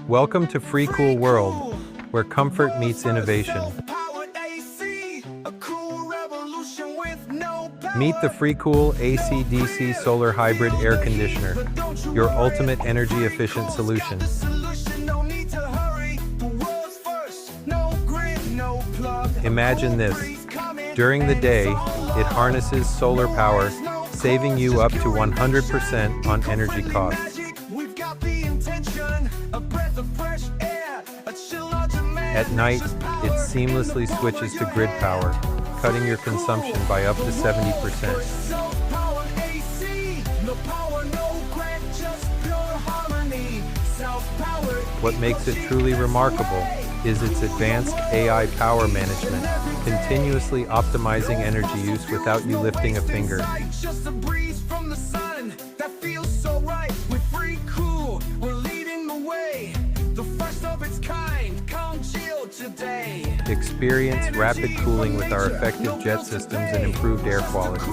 Welcome to Free Cool World, where comfort meets innovation. Meet the Free Cool ACDC Solar Hybrid Air Conditioner, your ultimate energy-efficient solution. Imagine this. During the day, it harnesses solar power, saving you up to 100% on energy costs. At night, it seamlessly switches to grid power, cutting your consumption by up to 70%. What makes it truly remarkable is its advanced AI power management, continuously optimizing energy use without you lifting a finger. Experience rapid cooling with our effective jet systems and improved air quality.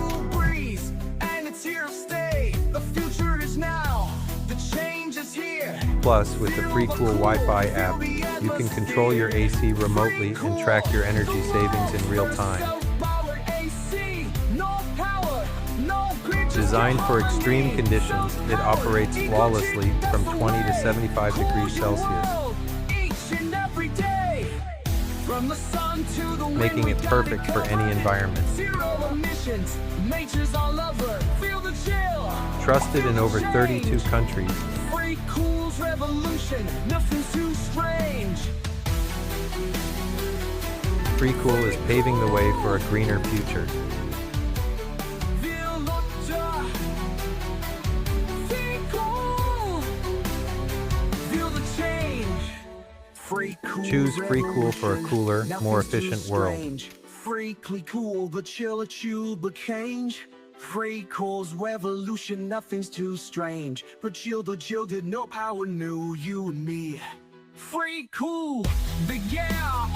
Plus, with the Free Cool Wi-Fi app, you can control your AC remotely and track your energy savings in real time. Designed for extreme conditions, it operates flawlessly from 20 to 75 degrees Celsius, making it perfect for any environment. Trusted in over 32 countries, Free Cool is paving the way for a greener future. Choose Free Cool for a cooler, more efficient world. Free Cool, the chiller tube, the change. Free Cool's revolution, nothing's too strange. But chilled, no power new, you and me. Free Cool, the yeah.